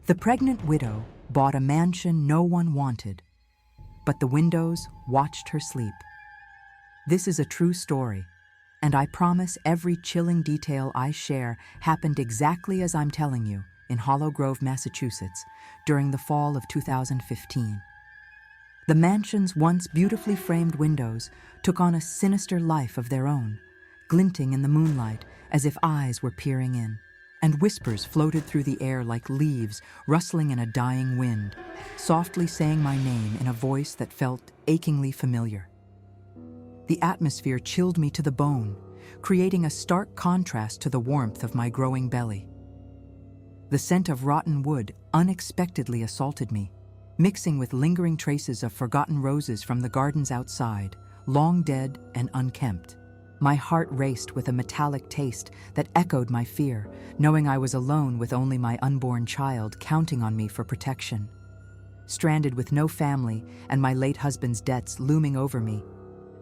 The pregnant widow bought a mansion no one wanted, but the windows watched her sleep. This is a true story, and I promise every chilling detail I share happened exactly as I'm telling you in Hollow Grove, Massachusetts, during the fall of 2015. The mansion's once beautifully framed windows took on a sinister life of their own, glinting in the moonlight as if eyes were peering in, and whispers floated through the air like leaves rustling in a dying wind, softly saying my name in a voice that felt achingly familiar. The atmosphere chilled me to the bone, creating a stark contrast to the warmth of my growing belly. The scent of rotten wood unexpectedly assaulted me, mixing with lingering traces of forgotten roses from the gardens outside, long dead and unkempt. My heart raced with a metallic taste that echoed my fear, knowing I was alone with only my unborn child counting on me for protection. Stranded with no family and my late husband's debts looming over me,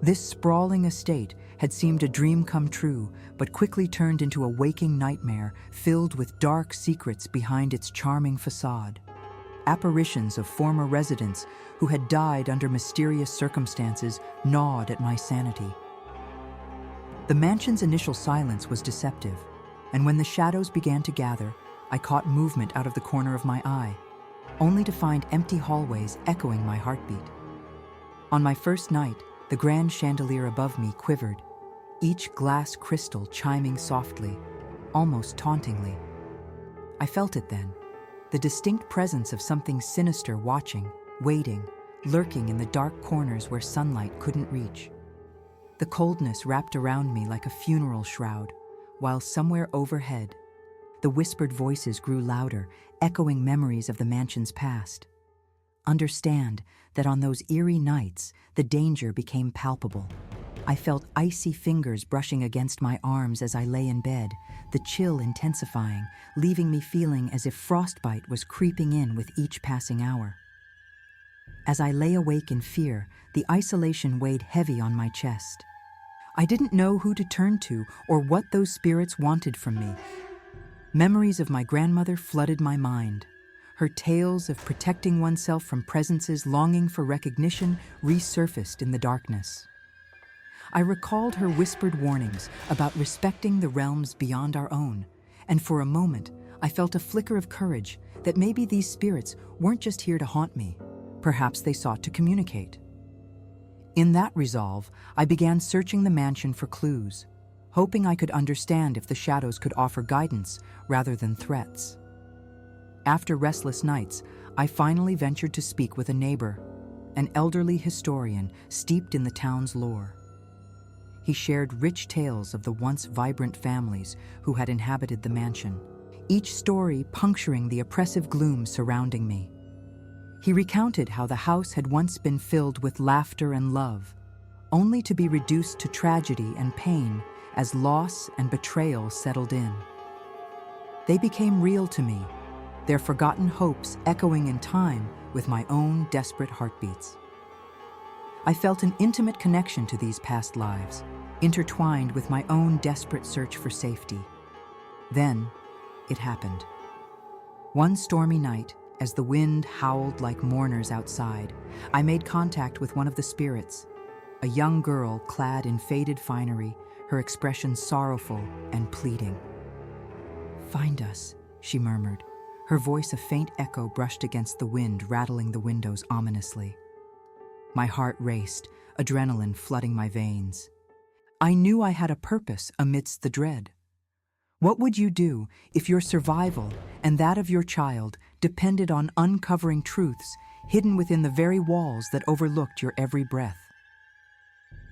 this sprawling estate had seemed a dream come true, but quickly turned into a waking nightmare filled with dark secrets behind its charming facade. Apparitions of former residents who had died under mysterious circumstances gnawed at my sanity. The mansion's initial silence was deceptive, and when the shadows began to gather, I caught movement out of the corner of my eye, only to find empty hallways echoing my heartbeat. On my first night, the grand chandelier above me quivered, each glass crystal chiming softly, almost tauntingly. I felt it then, the distinct presence of something sinister watching, waiting, lurking in the dark corners where sunlight couldn't reach. The coldness wrapped around me like a funeral shroud, while somewhere overhead, the whispered voices grew louder, echoing memories of the mansion's past. Understand that on those eerie nights, the danger became palpable. I felt icy fingers brushing against my arms as I lay in bed, the chill intensifying, leaving me feeling as if frostbite was creeping in with each passing hour. As I lay awake in fear, the isolation weighed heavy on my chest. I didn't know who to turn to or what those spirits wanted from me. Memories of my grandmother flooded my mind. Her tales of protecting oneself from presences longing for recognition resurfaced in the darkness. I recalled her whispered warnings about respecting the realms beyond our own, and for a moment, I felt a flicker of courage that maybe these spirits weren't just here to haunt me. Perhaps they sought to communicate. In that resolve, I began searching the mansion for clues, hoping I could understand if the shadows could offer guidance rather than threats. After restless nights, I finally ventured to speak with a neighbor, an elderly historian steeped in the town's lore. He shared rich tales of the once vibrant families who had inhabited the mansion, each story puncturing the oppressive gloom surrounding me. He recounted how the house had once been filled with laughter and love, only to be reduced to tragedy and pain as loss and betrayal settled in. They became real to me, their forgotten hopes echoing in time with my own desperate heartbeats. I felt an intimate connection to these past lives, intertwined with my own desperate search for safety. Then, it happened. One stormy night, as the wind howled like mourners outside, I made contact with one of the spirits, a young girl clad in faded finery, her expression sorrowful and pleading. "Find us," she murmured, her voice a faint echo brushed against the wind, rattling the windows ominously. My heart raced, adrenaline flooding my veins. I knew I had a purpose amidst the dread. What would you do if your survival and that of your child depended on uncovering truths hidden within the very walls that overlooked your every breath?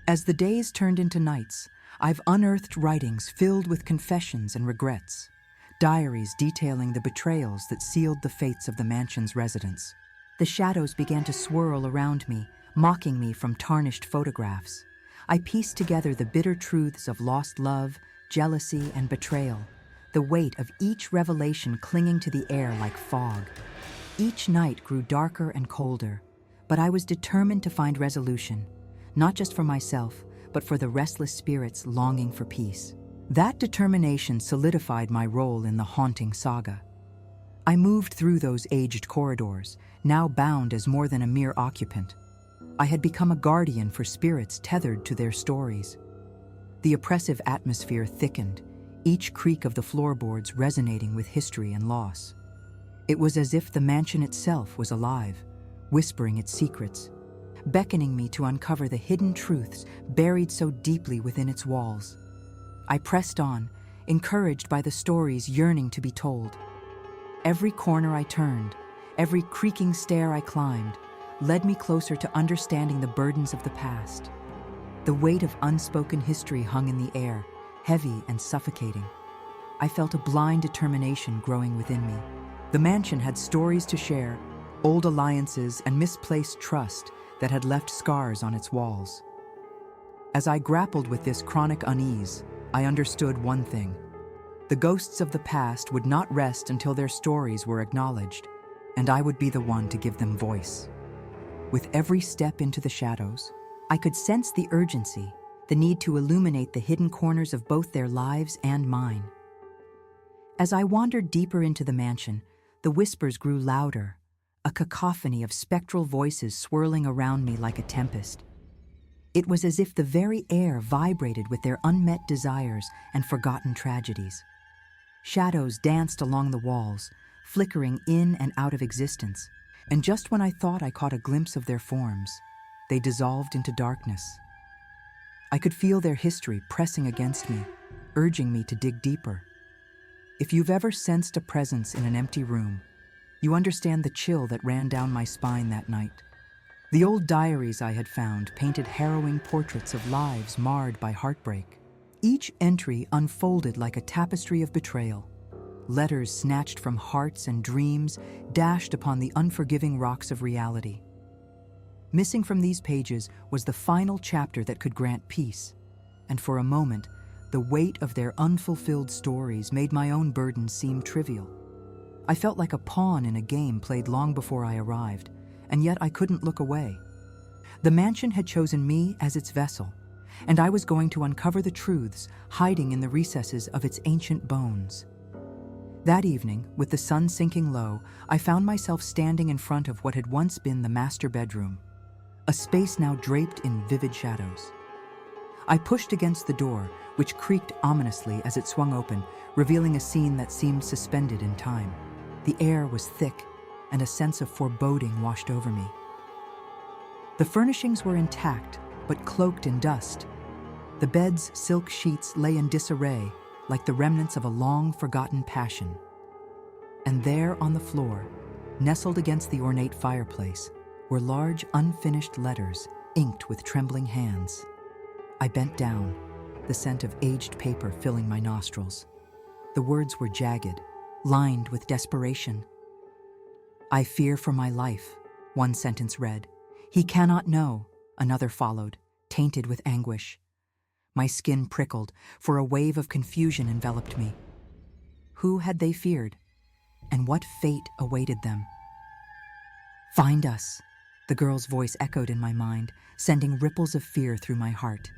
As the days turned into nights, I've unearthed writings filled with confessions and regrets, diaries detailing the betrayals that sealed the fates of the mansion's residents. The shadows began to swirl around me, mocking me from tarnished photographs. I pieced together the bitter truths of lost love, jealousy, and betrayal, the weight of each revelation clinging to the air like fog. Each night grew darker and colder, but I was determined to find resolution, not just for myself, but for the restless spirits longing for peace. That determination solidified my role in the haunting saga. I moved through those aged corridors, now bound as more than a mere occupant. I had become a guardian for spirits tethered to their stories. The oppressive atmosphere thickened, each creak of the floorboards resonating with history and loss. It was as if the mansion itself was alive, whispering its secrets, beckoning me to uncover the hidden truths buried so deeply within its walls. I pressed on, encouraged by the stories yearning to be told. Every corner I turned, every creaking stair I climbed, led me closer to understanding the burdens of the past. The weight of unspoken history hung in the air, heavy and suffocating. I felt a blind determination growing within me. The mansion had stories to share, old alliances and misplaced trust that had left scars on its walls. As I grappled with this chronic unease, I understood one thing. The ghosts of the past would not rest until their stories were acknowledged, and I would be the one to give them voice. With every step into the shadows, I could sense the urgency, the need to illuminate the hidden corners of both their lives and mine. As I wandered deeper into the mansion, the whispers grew louder, a cacophony of spectral voices swirling around me like a tempest. It was as if the very air vibrated with their unmet desires and forgotten tragedies. Shadows danced along the walls, flickering in and out of existence, and just when I thought I caught a glimpse of their forms, they dissolved into darkness. I could feel their history pressing against me, urging me to dig deeper. If you've ever sensed a presence in an empty room, you understand the chill that ran down my spine that night. The old diaries I had found painted harrowing portraits of lives marred by heartbreak. Each entry unfolded like a tapestry of betrayal. Letters snatched from hearts and dreams dashed upon the unforgiving rocks of reality. Missing from these pages was the final chapter that could grant peace, and for a moment, the weight of their unfulfilled stories made my own burdens seem trivial. I felt like a pawn in a game played long before I arrived, and yet I couldn't look away. The mansion had chosen me as its vessel, and I was going to uncover the truths hiding in the recesses of its ancient bones. That evening, with the sun sinking low, I found myself standing in front of what had once been the master bedroom, a space now draped in vivid shadows. I pushed against the door, which creaked ominously as it swung open, revealing a scene that seemed suspended in time. The air was thick, and a sense of foreboding washed over me. The furnishings were intact, but cloaked in dust. The bed's silk sheets lay in disarray, like the remnants of a long-forgotten passion. And there on the floor, nestled against the ornate fireplace, were large, unfinished letters, inked with trembling hands. I bent down, the scent of aged paper filling my nostrils. The words were jagged, lined with desperation. "I fear for my life," one sentence read. "He cannot know," another followed, tainted with anguish. My skin prickled, for a wave of confusion enveloped me. Who had they feared? And what fate awaited them? "Find us," the girl's voice echoed in my mind, sending ripples of fear through my heart.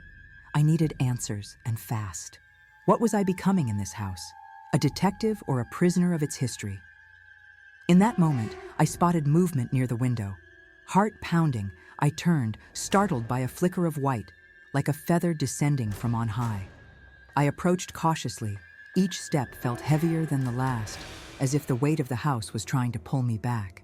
I needed answers, and fast. What was I becoming in this house? A detective or a prisoner of its history? In that moment, I spotted movement near the window. Heart pounding, I turned, startled by a flicker of white, like a feather descending from on high. I approached cautiously. Each step felt heavier than the last, as if the weight of the house was trying to pull me back.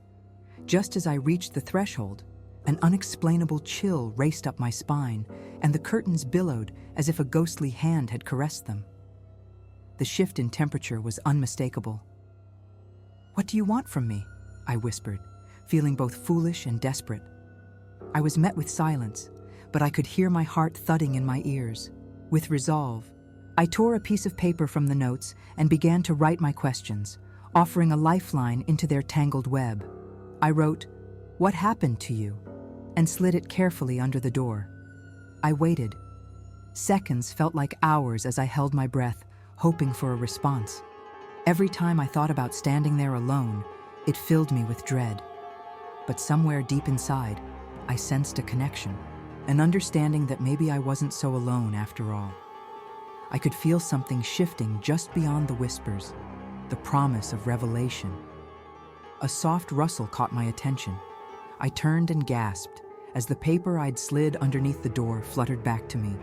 Just as I reached the threshold, an unexplainable chill raced up my spine, and the curtains billowed as if a ghostly hand had caressed them. The shift in temperature was unmistakable. "What do you want from me?" I whispered, feeling both foolish and desperate. I was met with silence, but I could hear my heart thudding in my ears. With resolve, I tore a piece of paper from the notes and began to write my questions, offering a lifeline into their tangled web. I wrote, "What happened to you?" and slid it carefully under the door. I waited. Seconds felt like hours as I held my breath, hoping for a response. Every time I thought about standing there alone, it filled me with dread. But somewhere deep inside, I sensed a connection, an understanding that maybe I wasn't so alone after all. I could feel something shifting just beyond the whispers, the promise of revelation. A soft rustle caught my attention. I turned and gasped as the paper I'd slid underneath the door fluttered back to me.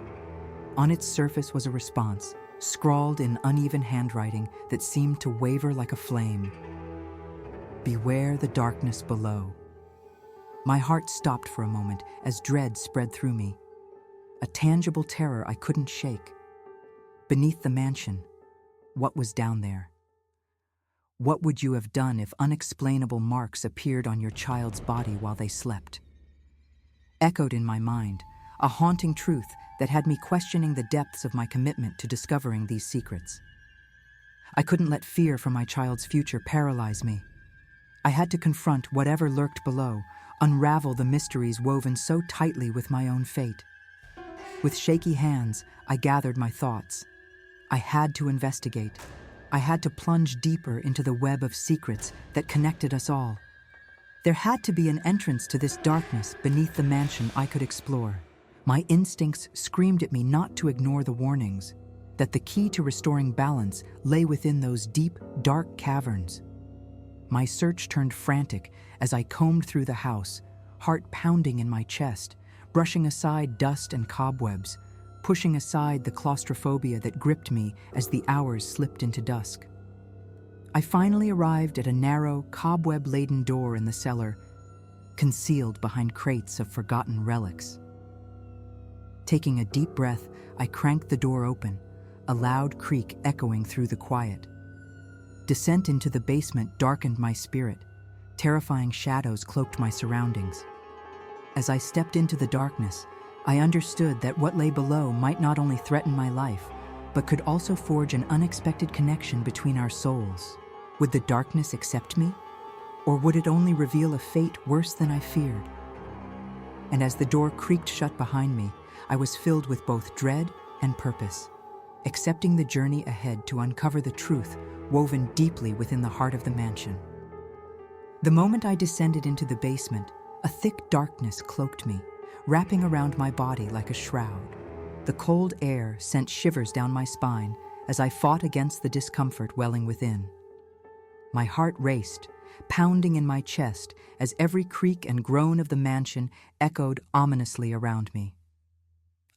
On its surface was a response, scrawled in uneven handwriting that seemed to waver like a flame. "Beware the darkness below." My heart stopped for a moment as dread spread through me. A tangible terror I couldn't shake. Beneath the mansion, what was down there? What would you have done if unexplainable marks appeared on your child's body while they slept? Echoed in my mind, a haunting truth that had me questioning the depths of my commitment to discovering these secrets. I couldn't let fear for my child's future paralyze me. I had to confront whatever lurked below, unravel the mysteries woven so tightly with my own fate. With shaky hands, I gathered my thoughts. I had to investigate. I had to plunge deeper into the web of secrets that connected us all. There had to be an entrance to this darkness beneath the mansion I could explore. My instincts screamed at me not to ignore the warnings, that the key to restoring balance lay within those deep, dark caverns. My search turned frantic as I combed through the house, heart pounding in my chest, brushing aside dust and cobwebs, pushing aside the claustrophobia that gripped me as the hours slipped into dusk. I finally arrived at a narrow, cobweb-laden door in the cellar, concealed behind crates of forgotten relics. Taking a deep breath, I cranked the door open, a loud creak echoing through the quiet. Descent into the basement darkened my spirit. Terrifying shadows cloaked my surroundings. As I stepped into the darkness, I understood that what lay below might not only threaten my life, but could also forge an unexpected connection between our souls. Would the darkness accept me? Or would it only reveal a fate worse than I feared? And as the door creaked shut behind me, I was filled with both dread and purpose, accepting the journey ahead to uncover the truth woven deeply within the heart of the mansion. The moment I descended into the basement, a thick darkness cloaked me, wrapping around my body like a shroud. The cold air sent shivers down my spine as I fought against the discomfort welling within. My heart raced, pounding in my chest as every creak and groan of the mansion echoed ominously around me.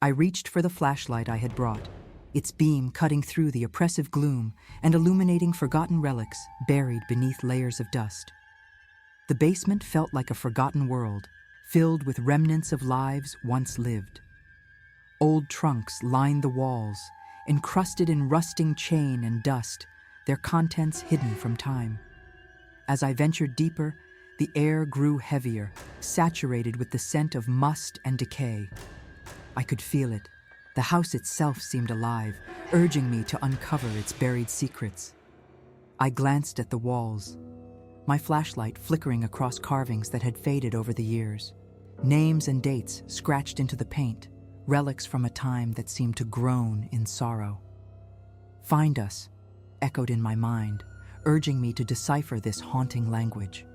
I reached for the flashlight I had brought, its beam cutting through the oppressive gloom and illuminating forgotten relics buried beneath layers of dust. The basement felt like a forgotten world, filled with remnants of lives once lived. Old trunks lined the walls, encrusted in rusting chain and dust, their contents hidden from time. As I ventured deeper, the air grew heavier, saturated with the scent of must and decay. I could feel it. The house itself seemed alive, urging me to uncover its buried secrets. I glanced at the walls, my flashlight flickering across carvings that had faded over the years. Names and dates scratched into the paint, relics from a time that seemed to groan in sorrow. "Find us," echoed in my mind, urging me to decipher this haunting language.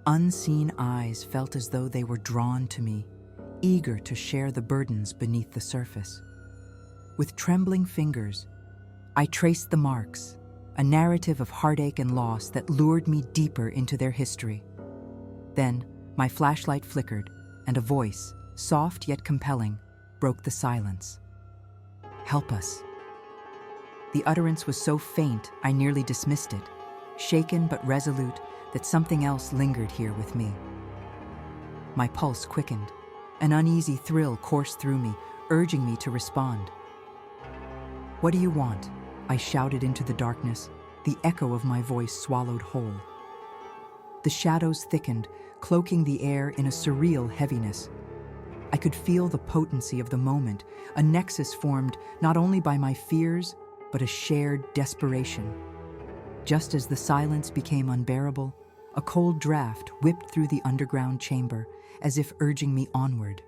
Unseen eyes felt as though they were drawn to me, eager to share the burdens beneath the surface. With trembling fingers, I traced the marks, a narrative of heartache and loss that lured me deeper into their history. Then, my flashlight flickered, and a voice, soft yet compelling, broke the silence. "Help us." The utterance was so faint I nearly dismissed it, shaken but resolute that something else lingered here with me. My pulse quickened. An uneasy thrill coursed through me, urging me to respond. "What do you want?" I shouted into the darkness, the echo of my voice swallowed whole. The shadows thickened, cloaking the air in a surreal heaviness. I could feel the potency of the moment, a nexus formed not only by my fears, but a shared desperation. Just as the silence became unbearable, a cold draft whipped through the underground chamber, as if urging me onward.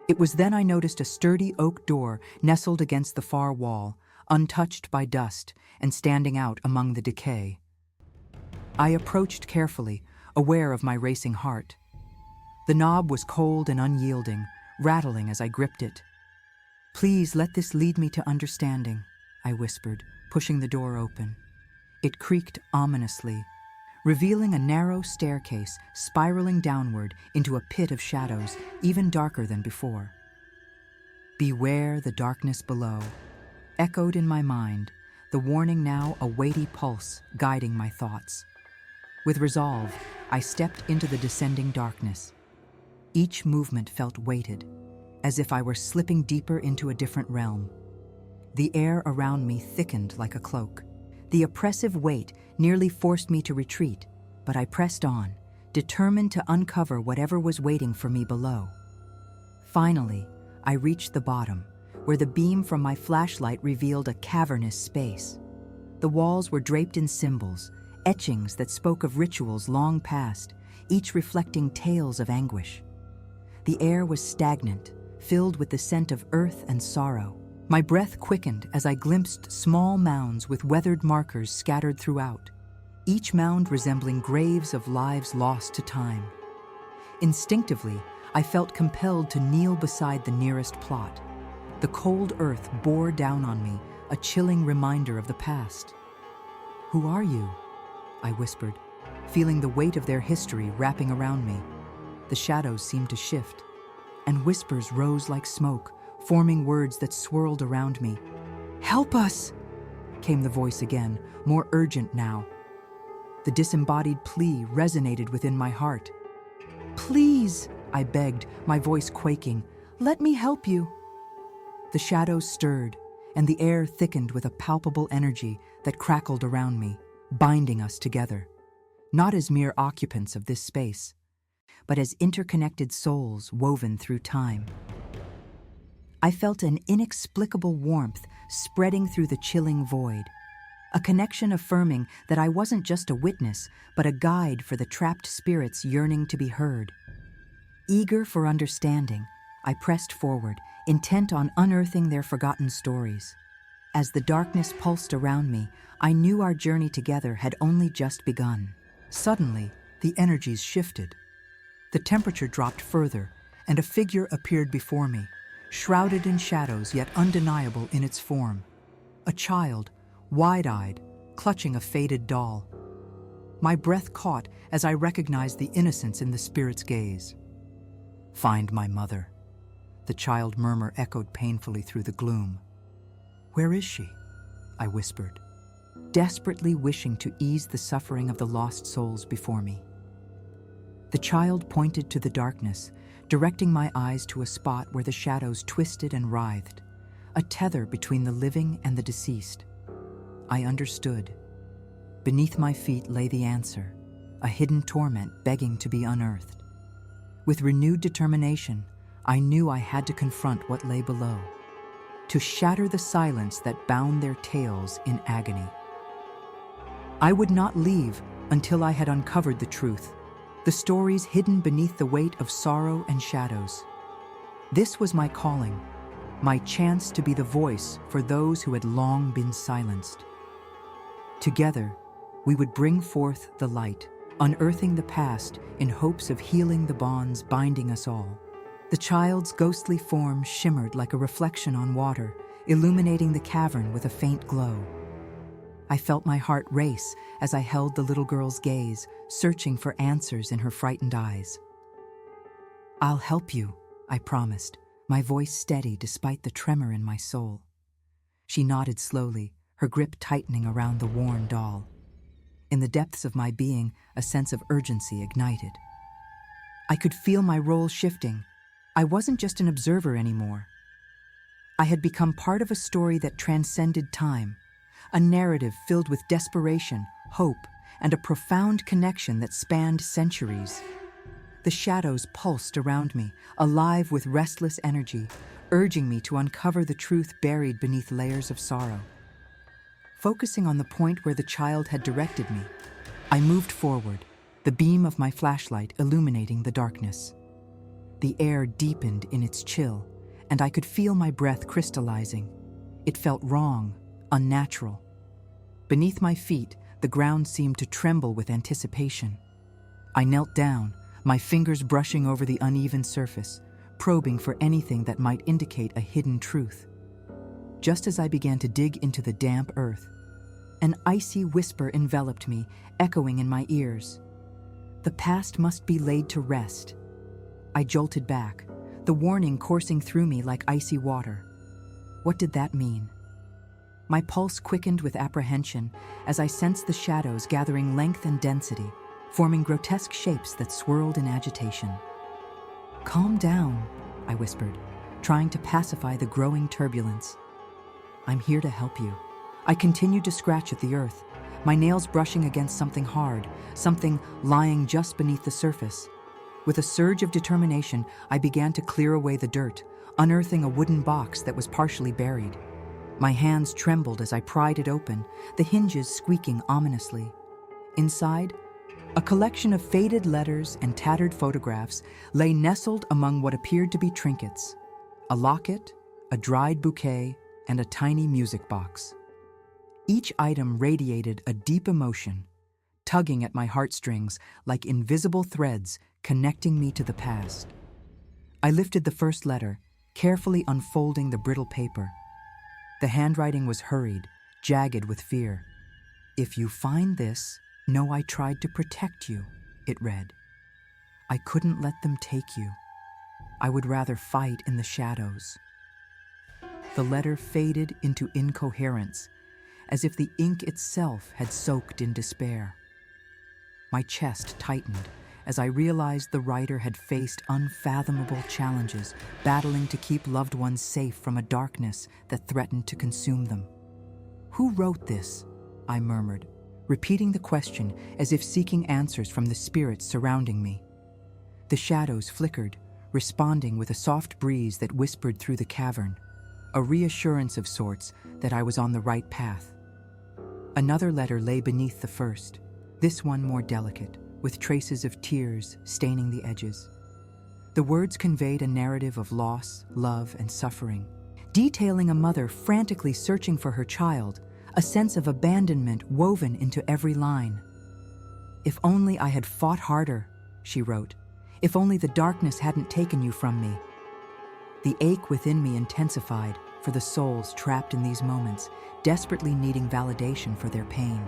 It was then I noticed a sturdy oak door nestled against the far wall, untouched by dust and standing out among the decay. I approached carefully, aware of my racing heart. The knob was cold and unyielding, rattling as I gripped it. "Please let this lead me to understanding," I whispered, pushing the door open. It creaked ominously, revealing a narrow staircase spiraling downward into a pit of shadows even darker than before. Beware the darkness below, echoed in my mind, the warning now a weighty pulse guiding my thoughts. With resolve, I stepped into the descending darkness. Each movement felt weighted, as if I were slipping deeper into a different realm. The air around me thickened like a cloak. The oppressive weight nearly forced me to retreat, but I pressed on, determined to uncover whatever was waiting for me below. Finally, I reached the bottom, where the beam from my flashlight revealed a cavernous space. The walls were draped in symbols, etchings that spoke of rituals long past, each reflecting tales of anguish. The air was stagnant, filled with the scent of earth and sorrow. My breath quickened as I glimpsed small mounds with weathered markers scattered throughout, each mound resembling graves of lives lost to time. Instinctively, I felt compelled to kneel beside the nearest plot. The cold earth bore down on me, a chilling reminder of the past. "Who are you?" I whispered, feeling the weight of their history wrapping around me. The shadows seemed to shift, and whispers rose like smoke, forming words that swirled around me. "Help us!" came the voice again, more urgent now. The disembodied plea resonated within my heart. "Please," I begged, my voice quaking, "let me help you." The shadows stirred, and the air thickened with a palpable energy that crackled around me, binding us together, not as mere occupants of this space, but as interconnected souls woven through time. I felt an inexplicable warmth spreading through the chilling void, a connection affirming that I wasn't just a witness, but a guide for the trapped spirits yearning to be heard. Eager for understanding, I pressed forward, intent on unearthing their forgotten stories. As the darkness pulsed around me, I knew our journey together had only just begun. Suddenly, the energies shifted. The temperature dropped further, and a figure appeared before me, shrouded in shadows yet undeniable in its form. A child, wide-eyed, clutching a faded doll. My breath caught as I recognized the innocence in the spirit's gaze. "Find my mother," the child murmur echoed painfully through the gloom. "Where is she?" I whispered, desperately wishing to ease the suffering of the lost souls before me. The child pointed to the darkness, directing my eyes to a spot where the shadows twisted and writhed, a tether between the living and the deceased. I understood. Beneath my feet lay the answer, a hidden torment begging to be unearthed. With renewed determination, I knew I had to confront what lay below, to shatter the silence that bound their tales in agony. I would not leave until I had uncovered the truth, the stories hidden beneath the weight of sorrow and shadows. This was my calling, my chance to be the voice for those who had long been silenced. Together, we would bring forth the light, unearthing the past in hopes of healing the bonds binding us all. The child's ghostly form shimmered like a reflection on water, illuminating the cavern with a faint glow. I felt my heart race as I held the little girl's gaze, searching for answers in her frightened eyes. "I'll help you," I promised, my voice steady despite the tremor in my soul. She nodded slowly, her grip tightening around the worn doll. In the depths of my being, a sense of urgency ignited. I could feel my role shifting. I wasn't just an observer anymore. I had become part of a story that transcended time, a narrative filled with desperation, hope, and a profound connection that spanned centuries. The shadows pulsed around me, alive with restless energy, urging me to uncover the truth buried beneath layers of sorrow. Focusing on the point where the child had directed me, I moved forward, the beam of my flashlight illuminating the darkness. The air deepened in its chill, and I could feel my breath crystallizing. It felt wrong, unnatural. Beneath my feet, the ground seemed to tremble with anticipation. I knelt down, my fingers brushing over the uneven surface, probing for anything that might indicate a hidden truth. Just as I began to dig into the damp earth, An icy whisper enveloped me, echoing in my ears. The past must be laid to rest. I jolted back, the warning coursing through me like icy water. What did that mean? My pulse quickened with apprehension as I sensed the shadows gathering length and density, forming grotesque shapes that swirled in agitation. "Calm down," I whispered, trying to pacify the growing turbulence. "I'm here to help you." I continued to scratch at the earth, my nails brushing against something hard, something lying just beneath the surface. With a surge of determination, I began to clear away the dirt, unearthing a wooden box that was partially buried. My hands trembled as I pried it open, the hinges squeaking ominously. Inside, a collection of faded letters and tattered photographs lay nestled among what appeared to be trinkets: a locket, a dried bouquet, and a tiny music box. Each item radiated a deep emotion, tugging at my heartstrings like invisible threads connecting me to the past. I lifted the first letter, carefully unfolding the brittle paper. The handwriting was hurried, jagged with fear. "If you find this, know I tried to protect you," it read. "I couldn't let them take you. I would rather fight in the shadows." The letter faded into incoherence, as if the ink itself had soaked in despair. My chest tightened as I realized the writer had faced unfathomable challenges, battling to keep loved ones safe from a darkness that threatened to consume them. "Who wrote this?" I murmured, repeating the question as if seeking answers from the spirits surrounding me. The shadows flickered, responding with a soft breeze that whispered through the cavern, a reassurance of sorts that I was on the right path. Another letter lay beneath the first, this one more delicate, with traces of tears staining the edges. The words conveyed a narrative of loss, love, and suffering, detailing a mother frantically searching for her child, a sense of abandonment woven into every line. "If only I had fought harder," she wrote. "If only the darkness hadn't taken you from me." The ache within me intensified for the souls trapped in these moments, desperately needing validation for their pain.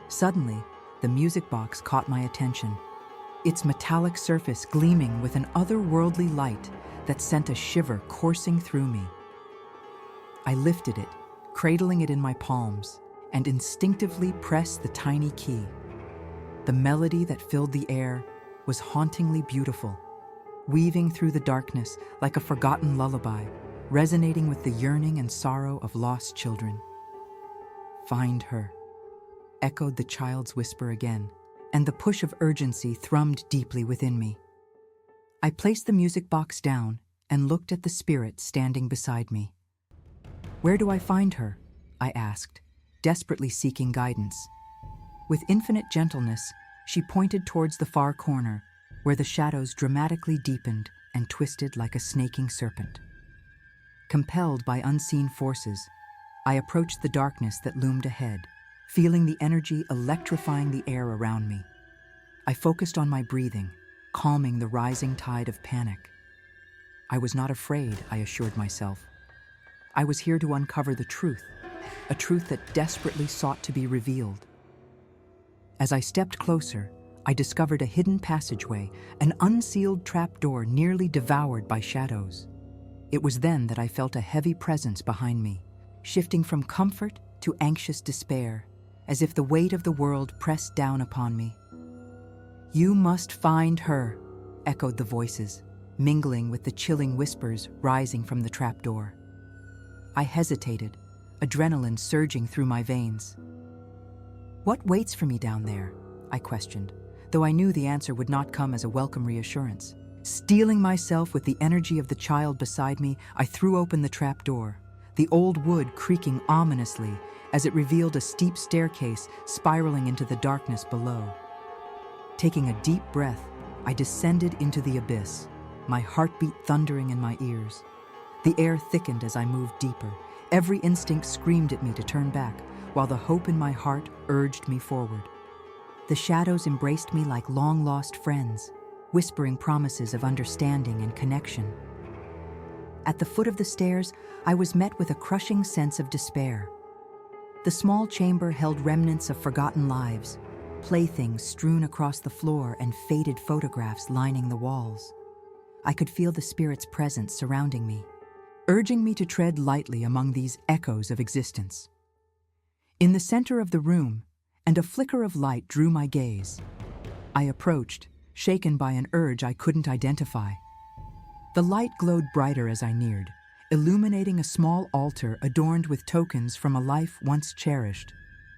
Suddenly, the music box caught my attention, its metallic surface gleaming with an otherworldly light that sent a shiver coursing through me. I lifted it, cradling it in my palms, and instinctively pressed the tiny key. The melody that filled the air was hauntingly beautiful, weaving through the darkness like a forgotten lullaby, resonating with the yearning and sorrow of lost children. "Find her," echoed the child's whisper again, and the push of urgency thrummed deeply within me. I placed the music box down and looked at the spirit standing beside me. "Where do I find her?" I asked, desperately seeking guidance. With infinite gentleness, she pointed towards the far corner, where the shadows dramatically deepened and twisted like a snaking serpent. Compelled by unseen forces, I approached the darkness that loomed ahead, feeling the energy electrifying the air around me. I focused on my breathing, calming the rising tide of panic. I was not afraid, I assured myself. I was here to uncover the truth, a truth that desperately sought to be revealed. As I stepped closer, I discovered a hidden passageway, an unsealed trapdoor nearly devoured by shadows. It was then that I felt a heavy presence behind me, shifting from comfort to anxious despair, as if the weight of the world pressed down upon me. "You must find her," echoed the voices, mingling with the chilling whispers rising from the trapdoor. I hesitated, adrenaline surging through my veins. "What waits for me down there?" I questioned, though I knew the answer would not come as a welcome reassurance. Steeling myself with the energy of the child beside me, I threw open the trapdoor, the old wood creaking ominously as it revealed a steep staircase spiraling into the darkness below. Taking a deep breath, I descended into the abyss, my heartbeat thundering in my ears. The air thickened as I moved deeper. Every instinct screamed at me to turn back, while the hope in my heart urged me forward. The shadows embraced me like long-lost friends, whispering promises of understanding and connection. At the foot of the stairs, I was met with a crushing sense of despair. The small chamber held remnants of forgotten lives, playthings strewn across the floor and faded photographs lining the walls. I could feel the spirit's presence surrounding me, urging me to tread lightly among these echoes of existence. In the center of the room, and a flicker of light drew my gaze. I approached, shaken by an urge I couldn't identify. The light glowed brighter as I neared, illuminating a small altar adorned with tokens from a life once cherished.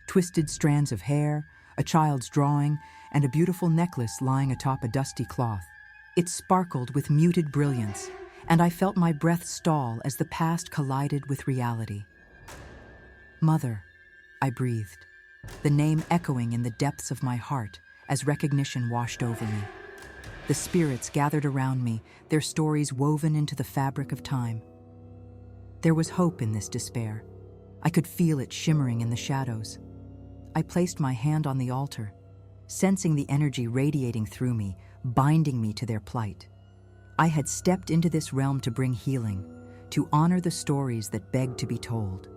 Twisted strands of hair, a child's drawing, and a beautiful necklace lying atop a dusty cloth. It sparkled with muted brilliance, and I felt my breath stall as the past collided with reality. "Mother," I breathed, the name echoing in the depths of my heart as recognition washed over me. The spirits gathered around me, their stories woven into the fabric of time. There was hope in this despair. I could feel it shimmering in the shadows. I placed my hand on the altar, sensing the energy radiating through me, binding me to their plight. I had stepped into this realm to bring healing, to honor the stories that begged to be told.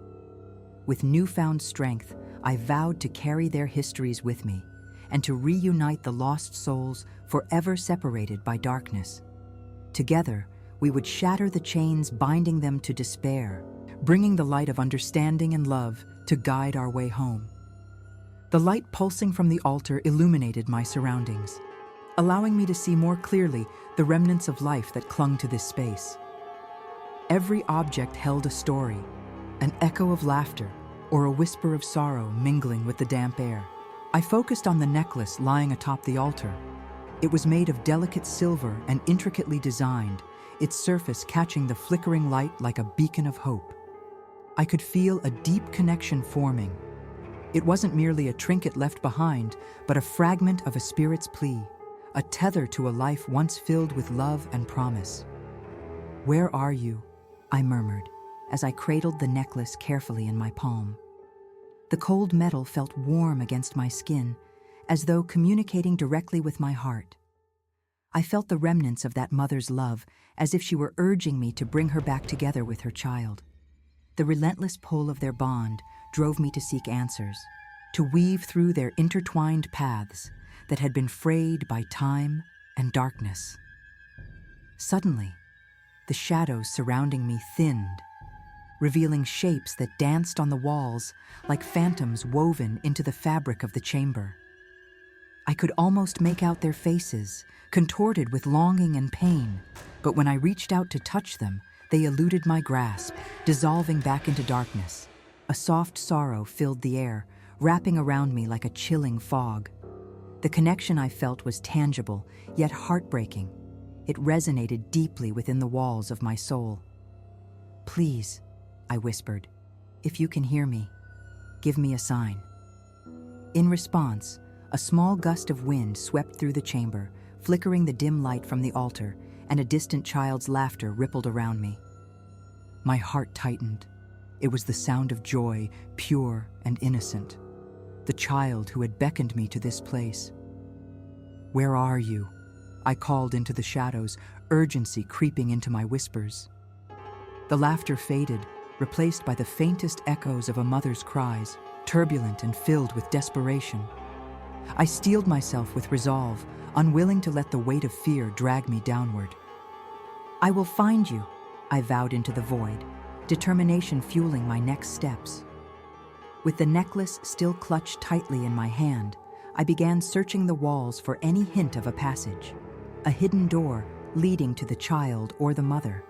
With newfound strength, I vowed to carry their histories with me and to reunite the lost souls forever separated by darkness. Together, we would shatter the chains binding them to despair, bringing the light of understanding and love to guide our way home. The light pulsing from the altar illuminated my surroundings, allowing me to see more clearly the remnants of life that clung to this space. Every object held a story, an echo of laughter or a whisper of sorrow mingling with the damp air. I focused on the necklace lying atop the altar. It was made of delicate silver and intricately designed, its surface catching the flickering light like a beacon of hope. I could feel a deep connection forming. It wasn't merely a trinket left behind, but a fragment of a spirit's plea, a tether to a life once filled with love and promise. "Where are you?" I murmured, as I cradled the necklace carefully in my palm. The cold metal felt warm against my skin, as though communicating directly with my heart. I felt the remnants of that mother's love, as if she were urging me to bring her back together with her child. The relentless pull of their bond drove me to seek answers, to weave through their intertwined paths that had been frayed by time and darkness. Suddenly, the shadows surrounding me thinned, revealing shapes that danced on the walls like phantoms woven into the fabric of the chamber. I could almost make out their faces, contorted with longing and pain, but when I reached out to touch them, they eluded my grasp, dissolving back into darkness. A soft sorrow filled the air, wrapping around me like a chilling fog. The connection I felt was tangible, yet heartbreaking. It resonated deeply within the walls of my soul. "Please," I whispered, "if you can hear me, give me a sign." In response, a small gust of wind swept through the chamber, flickering the dim light from the altar, and a distant child's laughter rippled around me. My heart tightened. It was the sound of joy, pure and innocent. The child who had beckoned me to this place. "Where are you?" I called into the shadows, urgency creeping into my whispers. The laughter faded, replaced by the faintest echoes of a mother's cries, turbulent and filled with desperation. I steeled myself with resolve, unwilling to let the weight of fear drag me downward. "I will find you," I vowed into the void, determination fueling my next steps. With the necklace still clutched tightly in my hand, I began searching the walls for any hint of a passage, a hidden door leading to the child or the mother.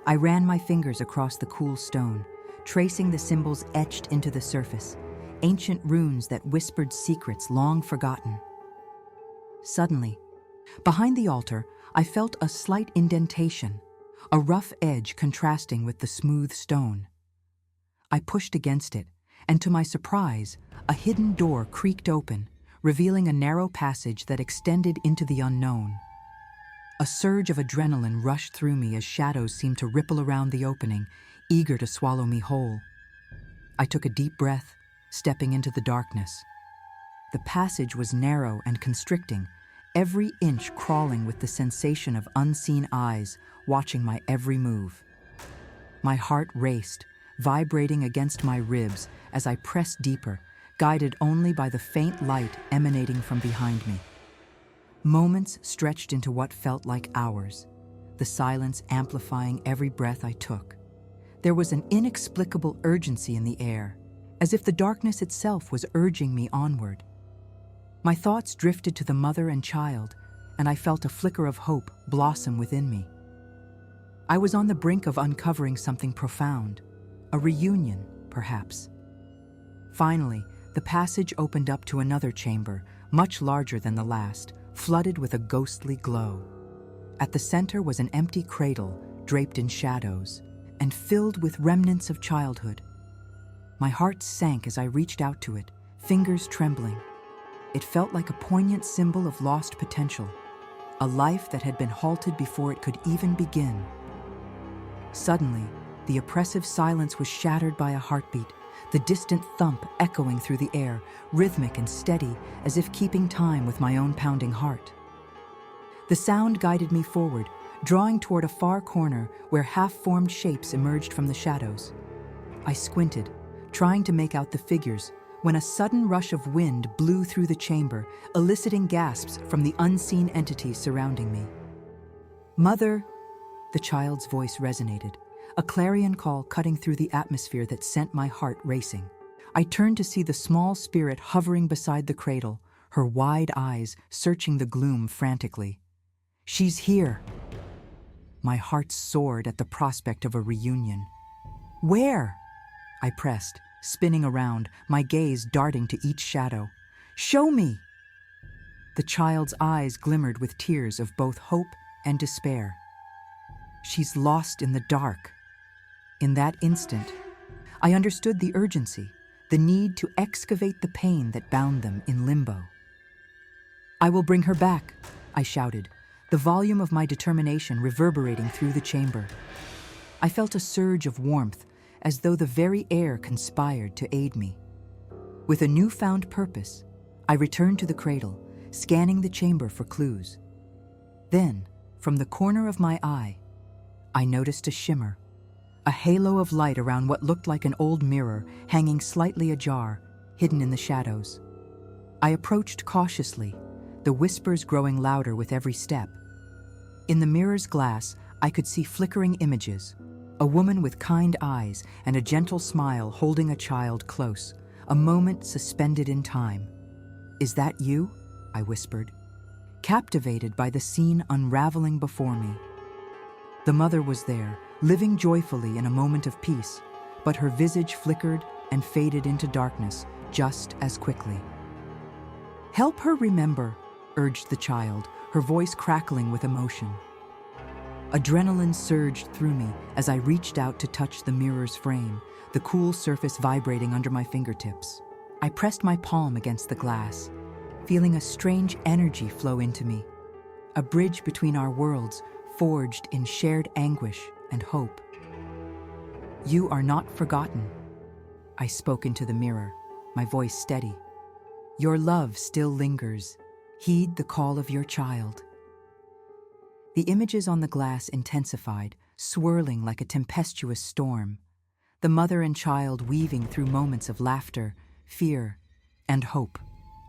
I ran my fingers across the cool stone, tracing the symbols etched into the surface, ancient runes that whispered secrets long forgotten. Suddenly, behind the altar, I felt a slight indentation, a rough edge contrasting with the smooth stone. I pushed against it, and to my surprise, a hidden door creaked open, revealing a narrow passage that extended into the unknown. A surge of adrenaline rushed through me as shadows seemed to ripple around the opening, eager to swallow me whole. I took a deep breath, stepping into the darkness. The passage was narrow and constricting, every inch crawling with the sensation of unseen eyes watching my every move. My heart raced, vibrating against my ribs as I pressed deeper, guided only by the faint light emanating from behind me. Moments stretched into what felt like hours, the silence amplifying every breath I took. There was an inexplicable urgency in the air, as if the darkness itself was urging me onward. My thoughts drifted to the mother and child, and I felt a flicker of hope blossom within me. I was on the brink of uncovering something profound, a reunion, perhaps. Finally, the passage opened up to another chamber, much larger than the last, flooded with a ghostly glow. At the center was an empty cradle, draped in shadows, and filled with remnants of childhood. My heart sank as I reached out to it, fingers trembling. It felt like a poignant symbol of lost potential, a life that had been halted before it could even begin. Suddenly, the oppressive silence was shattered by a heartbeat, the distant thump echoing through the air, rhythmic and steady, as if keeping time with my own pounding heart. The sound guided me forward, drawing toward a far corner where half-formed shapes emerged from the shadows. I squinted, trying to make out the figures, when a sudden rush of wind blew through the chamber, eliciting gasps from the unseen entities surrounding me. "Mother!" The child's voice resonated, a clarion call cutting through the atmosphere that sent my heart racing. I turned to see the small spirit hovering beside the cradle, her wide eyes searching the gloom frantically. "She's here!" My heart soared at the prospect of a reunion. "Where?" I pressed, spinning around, my gaze darting to each shadow. "Show me!" The child's eyes glimmered with tears of both hope and despair. "She's lost in the dark." In that instant, I understood the urgency, the need to excavate the pain that bound them in limbo. "I will bring her back," I shouted, the volume of my determination reverberating through the chamber. I felt a surge of warmth, as though the very air conspired to aid me. With a newfound purpose, I returned to the cradle, scanning the chamber for clues. Then, from the corner of my eye, I noticed a shimmer, a halo of light around what looked like an old mirror hanging slightly ajar, hidden in the shadows. I approached cautiously, the whispers growing louder with every step. In the mirror's glass, I could see flickering images, a woman with kind eyes and a gentle smile holding a child close, a moment suspended in time. "Is that you?" I whispered, captivated by the scene unraveling before me. The mother was there, living joyfully in a moment of peace, but her visage flickered and faded into darkness just as quickly. "Help her remember," urged the child, her voice crackling with emotion. Adrenaline surged through me as I reached out to touch the mirror's frame, the cool surface vibrating under my fingertips. I pressed my palm against the glass, feeling a strange energy flow into me, a bridge between our worlds forged in shared anguish and hope. "You are not forgotten," I spoke into the mirror, my voice steady. "Your love still lingers. Heed the call of your child." The images on the glass intensified, swirling like a tempestuous storm, the mother and child weaving through moments of laughter, fear, and hope,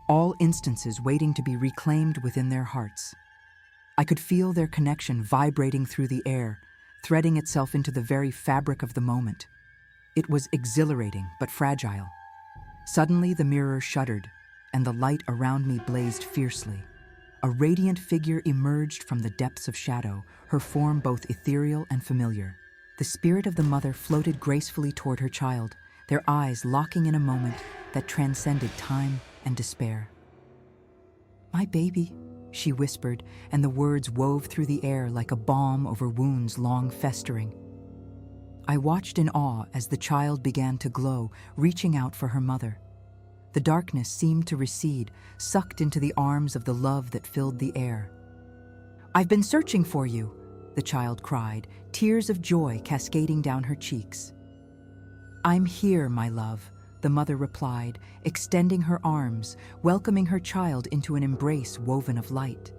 all instances waiting to be reclaimed within their hearts. I could feel their connection vibrating through the air, threading itself into the very fabric of the moment. It was exhilarating but fragile. Suddenly the mirror shuddered, and the light around me blazed fiercely. A radiant figure emerged from the depths of shadow, her form both ethereal and familiar. The spirit of the mother floated gracefully toward her child, their eyes locking in a moment that transcended time and despair. "My baby," she whispered, and the words wove through the air like a balm over wounds long festering. I watched in awe as the child began to glow, reaching out for her mother. The darkness seemed to recede, sucked into the arms of the love that filled the air. "I've been searching for you," the child cried, tears of joy cascading down her cheeks. "I'm here, my love," the mother replied, extending her arms, welcoming her child into an embrace woven of light.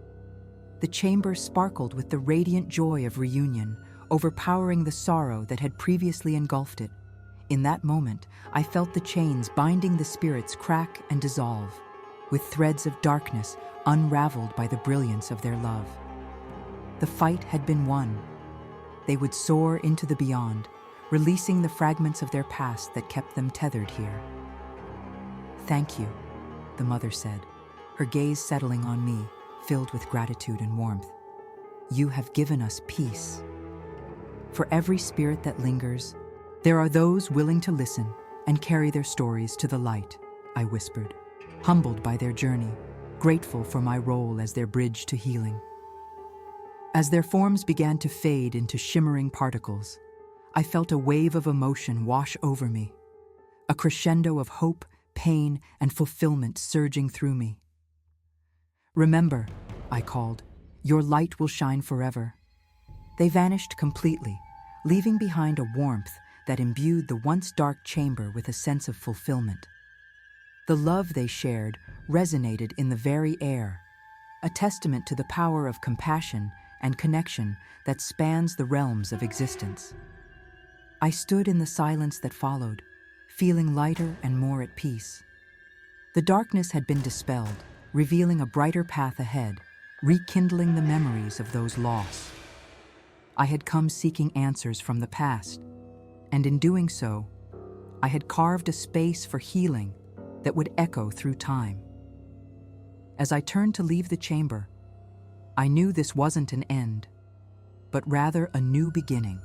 The chamber sparkled with the radiant joy of reunion, overpowering the sorrow that had previously engulfed it. In that moment, I felt the chains binding the spirits crack and dissolve, with threads of darkness unraveled by the brilliance of their love. The fight had been won. They would soar into the beyond, releasing the fragments of their past that kept them tethered here. "Thank you," the mother said, her gaze settling on me, filled with gratitude and warmth. "You have given us peace." For every spirit that lingers, there are those willing to listen and carry their stories to the light, I whispered, humbled by their journey, grateful for my role as their bridge to healing. As their forms began to fade into shimmering particles, I felt a wave of emotion wash over me, a crescendo of hope, pain, and fulfillment surging through me. "Remember," I called, "your light will shine forever." They vanished completely, leaving behind a warmth that imbued the once dark chamber with a sense of fulfillment. The love they shared resonated in the very air, a testament to the power of compassion and connection that spans the realms of existence. I stood in the silence that followed, feeling lighter and more at peace. The darkness had been dispelled, revealing a brighter path ahead, rekindling the memories of those lost. I had come seeking answers from the past, and in doing so, I had carved a space for healing that would echo through time. As I turned to leave the chamber, I knew this wasn't an end, but rather a new beginning.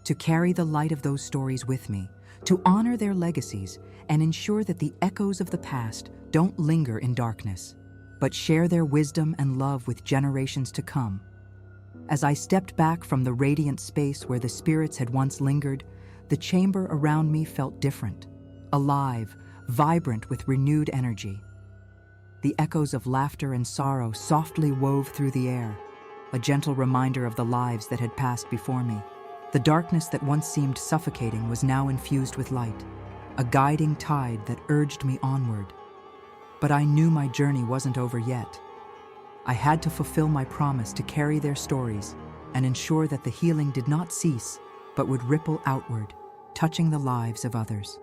To carry the light of those stories with me, to honor their legacies, and ensure that the echoes of the past don't linger in darkness, but share their wisdom and love with generations to come. As I stepped back from the radiant space where the spirits had once lingered, the chamber around me felt different, alive, vibrant with renewed energy. The echoes of laughter and sorrow softly wove through the air, a gentle reminder of the lives that had passed before me. The darkness that once seemed suffocating was now infused with light, a guiding tide that urged me onward. But I knew my journey wasn't over yet. I had to fulfill my promise to carry their stories and ensure that the healing did not cease, but would ripple outward, touching the lives of others.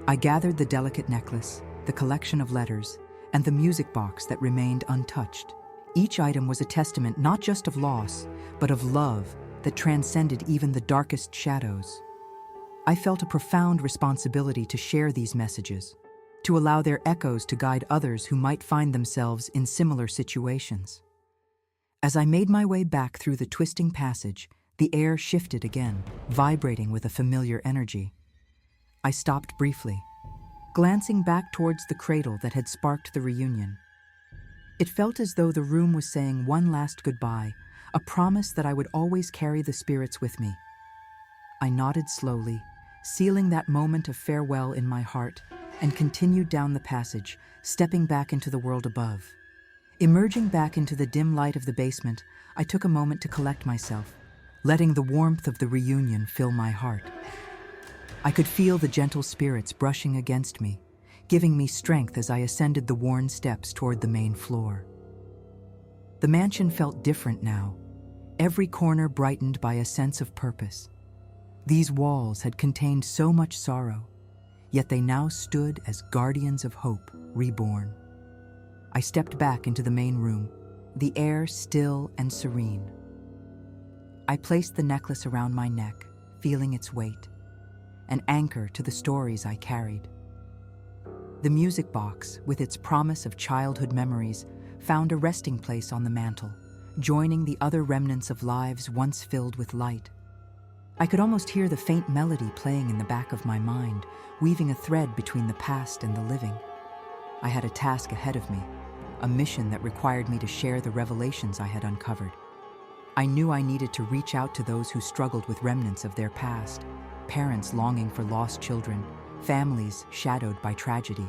I gathered the delicate necklace, the collection of letters, and the music box that remained untouched. Each item was a testament not just of loss, but of love that transcended even the darkest shadows. I felt a profound responsibility to share these messages, to allow their echoes to guide others who might find themselves in similar situations. As I made my way back through the twisting passage, the air shifted again, vibrating with a familiar energy. I stopped briefly, glancing back towards the cradle that had sparked the reunion. It felt as though the room was saying one last goodbye, a promise that I would always carry the spirits with me. I nodded slowly, sealing that moment of farewell in my heart, and continued down the passage, stepping back into the world above. Emerging back into the dim light of the basement, I took a moment to collect myself, letting the warmth of the reunion fill my heart. I could feel the gentle spirits brushing against me, giving me strength as I ascended the worn steps toward the main floor. The mansion felt different now, every corner brightened by a sense of purpose. These walls had contained so much sorrow, yet they now stood as guardians of hope reborn. I stepped back into the main room, the air still and serene. I placed the necklace around my neck, feeling its weight, an anchor to the stories I carried. The music box, with its promise of childhood memories, found a resting place on the mantel, joining the other remnants of lives once filled with light. I could almost hear the faint melody playing in the back of my mind, weaving a thread between the past and the living. I had a task ahead of me, a mission that required me to share the revelations I had uncovered. I knew I needed to reach out to those who struggled with remnants of their past, parents longing for lost children, families shadowed by tragedy.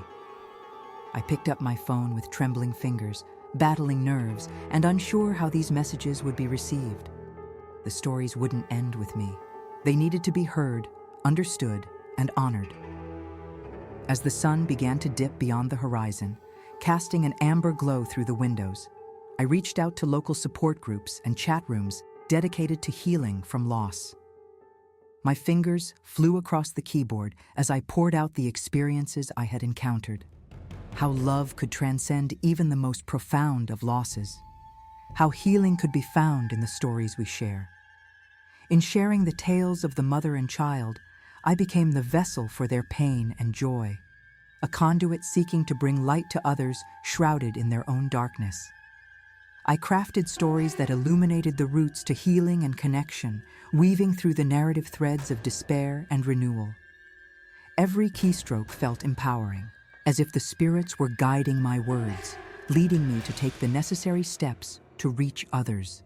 I picked up my phone with trembling fingers, battling nerves, and unsure how these messages would be received. The stories wouldn't end with me. They needed to be heard, understood, and honored. As the sun began to dip beyond the horizon, casting an amber glow through the windows, I reached out to local support groups and chat rooms dedicated to healing from loss. My fingers flew across the keyboard as I poured out the experiences I had encountered. How love could transcend even the most profound of losses. How healing could be found in the stories we share. In sharing the tales of the mother and child, I became the vessel for their pain and joy, a conduit seeking to bring light to others shrouded in their own darkness. I crafted stories that illuminated the routes to healing and connection, weaving through the narrative threads of despair and renewal. Every keystroke felt empowering, as if the spirits were guiding my words, leading me to take the necessary steps to reach others.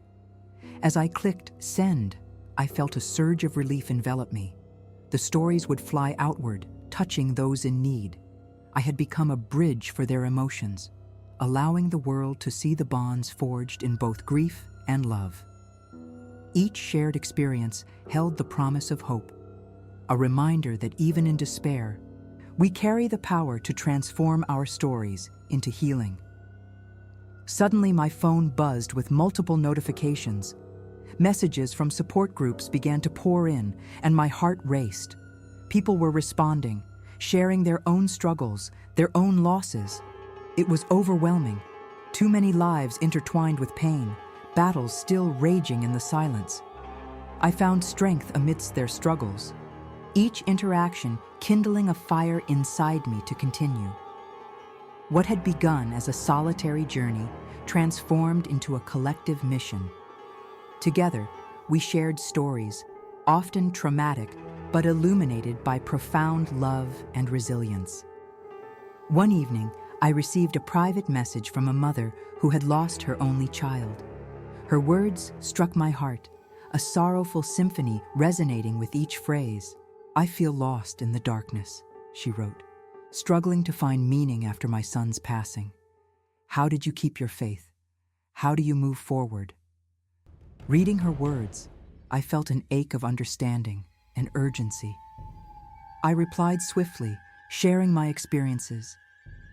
As I clicked send, I felt a surge of relief envelop me. The stories would fly outward, touching those in need. I had become a bridge for their emotions, allowing the world to see the bonds forged in both grief and love. Each shared experience held the promise of hope, a reminder that even in despair, we carry the power to transform our stories into healing. Suddenly, my phone buzzed with multiple notifications. Messages from support groups began to pour in, and my heart raced. People were responding, sharing their own struggles, their own losses. It was overwhelming. Too many lives intertwined with pain, battles still raging in the silence. I found strength amidst their struggles, each interaction kindling a fire inside me to continue. What had begun as a solitary journey transformed into a collective mission. Together, we shared stories, often traumatic, but illuminated by profound love and resilience. One evening, I received a private message from a mother who had lost her only child. Her words struck my heart, a sorrowful symphony resonating with each phrase. "I feel lost in the darkness," she wrote, "struggling to find meaning after my son's passing. How did you keep your faith? How do you move forward?" Reading her words, I felt an ache of understanding and urgency. I replied swiftly, sharing my experiences,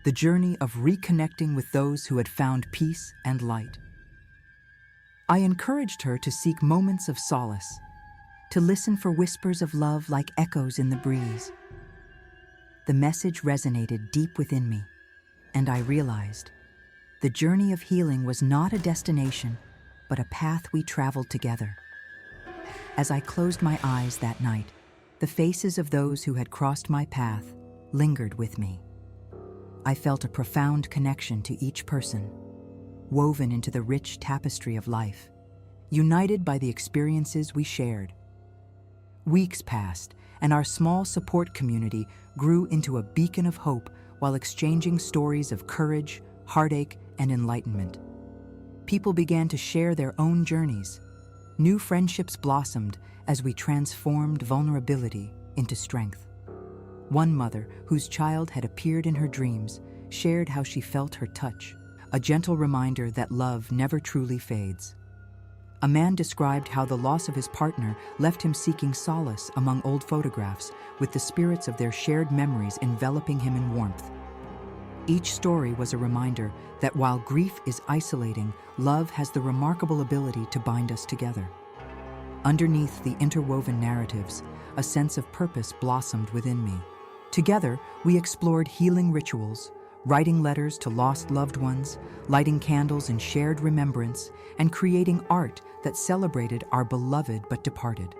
the journey of reconnecting with those who had found peace and light. I encouraged her to seek moments of solace, to listen for whispers of love like echoes in the breeze. The message resonated deep within me, and I realized the journey of healing was not a destination, but a path we traveled together. As I closed my eyes that night, the faces of those who had crossed my path lingered with me. I felt a profound connection to each person, woven into the rich tapestry of life, united by the experiences we shared. Weeks passed, and our small support community grew into a beacon of hope while exchanging stories of courage, heartache, and enlightenment. People began to share their own journeys. New friendships blossomed as we transformed vulnerability into strength. One mother, whose child had appeared in her dreams, shared how she felt her touch, a gentle reminder that love never truly fades. A man described how the loss of his partner left him seeking solace among old photographs, with the spirits of their shared memories enveloping him in warmth. Each story was a reminder that while grief is isolating, love has the remarkable ability to bind us together. Underneath the interwoven narratives, a sense of purpose blossomed within me. Together, we explored healing rituals, writing letters to lost loved ones, lighting candles in shared remembrance, and creating art that celebrated our beloved but departed.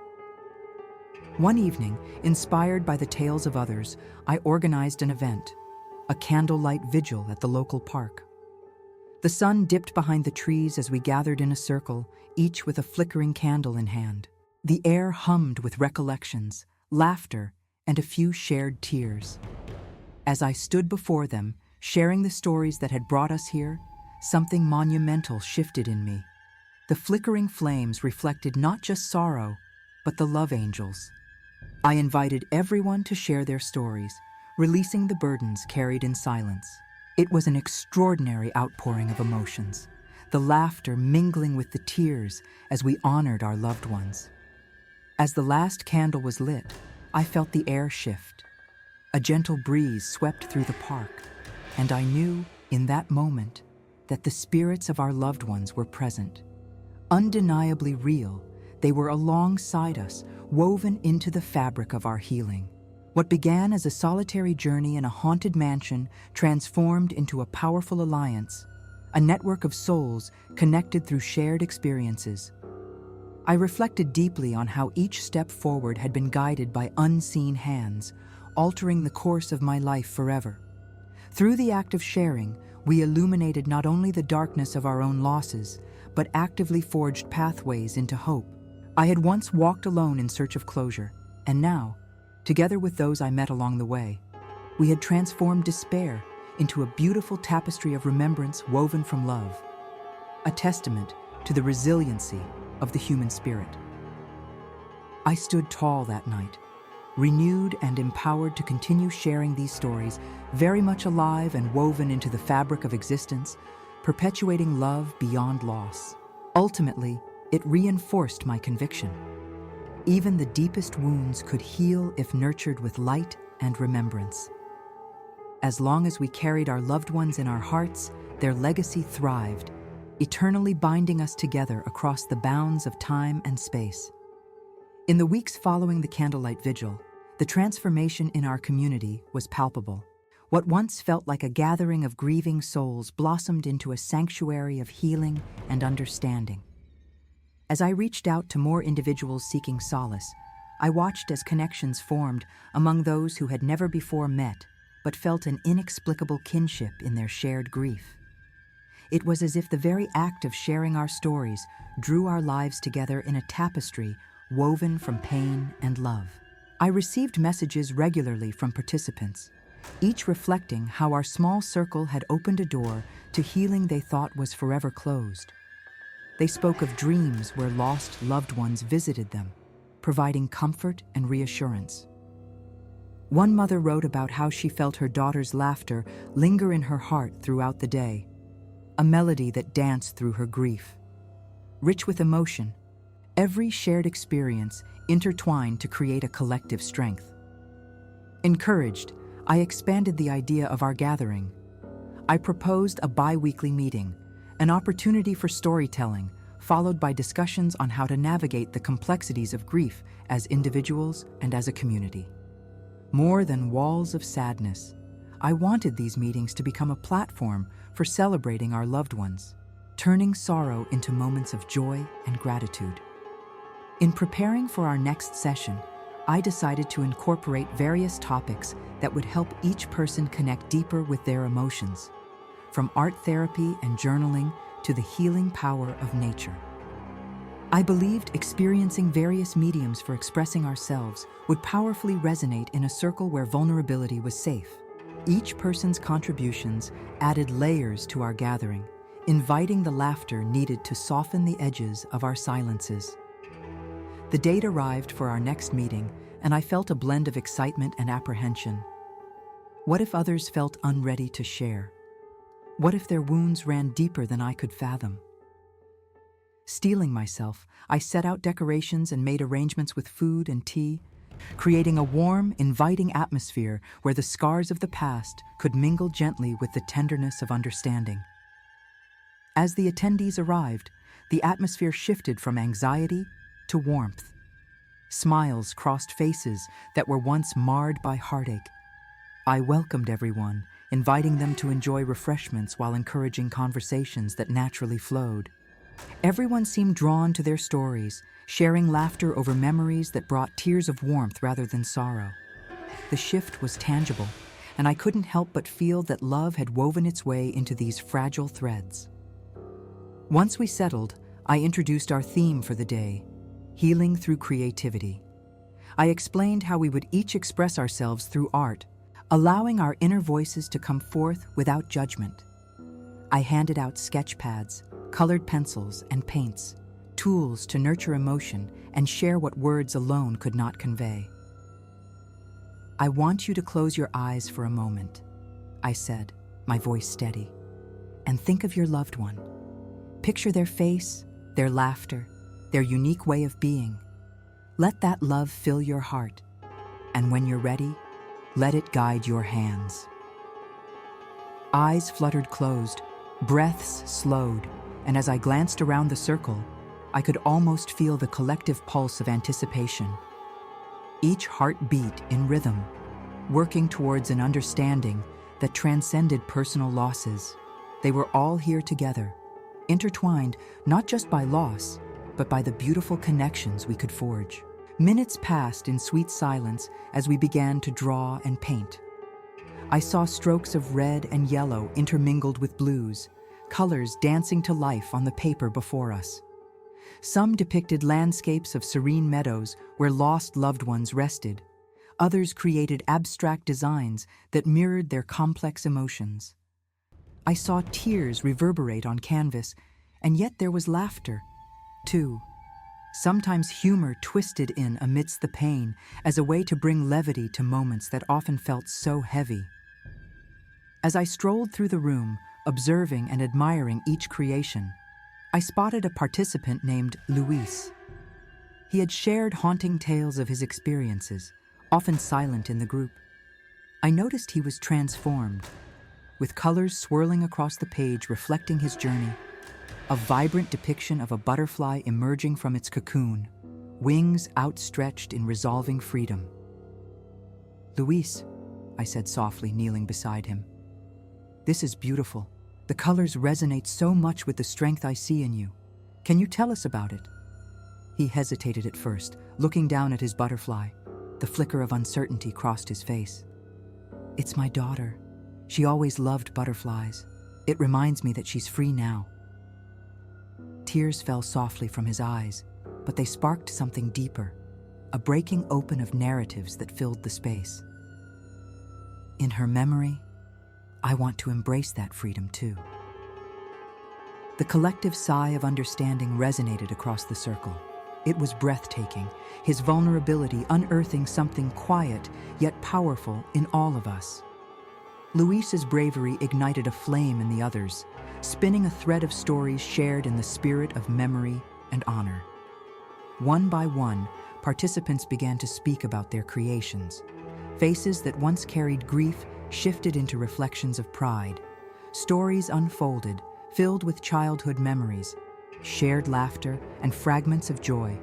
One evening, inspired by the tales of others, I organized an event, a candlelight vigil at the local park. The sun dipped behind the trees as we gathered in a circle, each with a flickering candle in hand. The air hummed with recollections, laughter, and a few shared tears. As I stood before them, sharing the stories that had brought us here, something monumental shifted in me. The flickering flames reflected not just sorrow, but the love angels. I invited everyone to share their stories, releasing the burdens carried in silence. It was an extraordinary outpouring of emotions, the laughter mingling with the tears as we honored our loved ones. As the last candle was lit, I felt the air shift. A gentle breeze swept through the park, and I knew, in that moment, that the spirits of our loved ones were present. Undeniably real, they were alongside us, woven into the fabric of our healing. What began as a solitary journey in a haunted mansion transformed into a powerful alliance, a network of souls connected through shared experiences. I reflected deeply on how each step forward had been guided by unseen hands, altering the course of my life forever. Through the act of sharing, we illuminated not only the darkness of our own losses, but actively forged pathways into hope. I had once walked alone in search of closure, and now, together with those I met along the way, we had transformed despair into a beautiful tapestry of remembrance woven from love, a testament to the resiliency of the human spirit. I stood tall that night, renewed and empowered to continue sharing these stories, very much alive and woven into the fabric of existence, perpetuating love beyond loss. Ultimately, it reinforced my conviction. Even the deepest wounds could heal if nurtured with light and remembrance. As long as we carried our loved ones in our hearts, their legacy thrived, eternally binding us together across the bounds of time and space. In the weeks following the candlelight vigil, the transformation in our community was palpable. What once felt like a gathering of grieving souls blossomed into a sanctuary of healing and understanding. As I reached out to more individuals seeking solace, I watched as connections formed among those who had never before met, but felt an inexplicable kinship in their shared grief. It was as if the very act of sharing our stories drew our lives together in a tapestry woven from pain and love. I received messages regularly from participants, each reflecting how our small circle had opened a door to healing they thought was forever closed. They spoke of dreams where lost loved ones visited them, providing comfort and reassurance. One mother wrote about how she felt her daughter's laughter linger in her heart throughout the day, a melody that danced through her grief. Rich with emotion, every shared experience intertwined to create a collective strength. Encouraged, I expanded the idea of our gathering. I proposed a bi-weekly meeting, an opportunity for storytelling, followed by discussions on how to navigate the complexities of grief as individuals and as a community. More than walls of sadness, I wanted these meetings to become a platform for celebrating our loved ones, turning sorrow into moments of joy and gratitude. In preparing for our next session, I decided to incorporate various topics that would help each person connect deeper with their emotions, from art therapy and journaling to the healing power of nature. I believed experiencing various mediums for expressing ourselves would powerfully resonate in a circle where vulnerability was safe. Each person's contributions added layers to our gathering, inviting the laughter needed to soften the edges of our silences. The date arrived for our next meeting, and I felt a blend of excitement and apprehension. What if others felt unready to share? What if their wounds ran deeper than I could fathom? Steeling myself, I set out decorations and made arrangements with food and tea, creating a warm, inviting atmosphere where the scars of the past could mingle gently with the tenderness of understanding. As the attendees arrived, the atmosphere shifted from anxiety to warmth. Smiles crossed faces that were once marred by heartache. I welcomed everyone, inviting them to enjoy refreshments while encouraging conversations that naturally flowed. Everyone seemed drawn to their stories, sharing laughter over memories that brought tears of warmth rather than sorrow. The shift was tangible, and I couldn't help but feel that love had woven its way into these fragile threads. Once we settled, I introduced our theme for the day: healing through creativity. I explained how we would each express ourselves through art, allowing our inner voices to come forth without judgment. I handed out sketch pads, colored pencils, and paints, tools to nurture emotion and share what words alone could not convey. "I want you to close your eyes for a moment," I said, my voice steady, "and think of your loved one. Picture their face, their laughter, their unique way of being. Let that love fill your heart, and when you're ready, let it guide your hands." Eyes fluttered closed, breaths slowed, and as I glanced around the circle, I could almost feel the collective pulse of anticipation, each heartbeat in rhythm, working towards an understanding that transcended personal losses. They were all here together, intertwined not just by loss, but by the beautiful connections we could forge. Minutes passed in sweet silence as we began to draw and paint. I saw strokes of red and yellow intermingled with blues, colors dancing to life on the paper before us. Some depicted landscapes of serene meadows where lost loved ones rested. Others created abstract designs that mirrored their complex emotions. I saw tears reverberate on canvas, and yet there was laughter, too. Sometimes humor twisted in amidst the pain as a way to bring levity to moments that often felt so heavy. As I strolled through the room, observing and admiring each creation, I spotted a participant named Luis. He had shared haunting tales of his experiences, often silent in the group. I noticed he was transformed, with colors swirling across the page reflecting his journey, a vibrant depiction of a butterfly emerging from its cocoon, wings outstretched in resolving freedom. "Luis," I said softly, kneeling beside him. "This is beautiful. The colors resonate so much with the strength I see in you. Can you tell us about it?" He hesitated at first, looking down at his butterfly. The flicker of uncertainty crossed his face. "It's my daughter. She always loved butterflies. It reminds me that she's free now." Tears fell softly from his eyes, but they sparked something deeper, a breaking open of narratives that filled the space. "In her memory, I want to embrace that freedom too." The collective sigh of understanding resonated across the circle. It was breathtaking, his vulnerability unearthing something quiet yet powerful in all of us. Luis's bravery ignited a flame in the others, spinning a thread of stories shared in the spirit of memory and honor. One by one, participants began to speak about their creations. Faces that once carried grief shifted into reflections of pride. Stories unfolded, filled with childhood memories, shared laughter, and fragments of joy.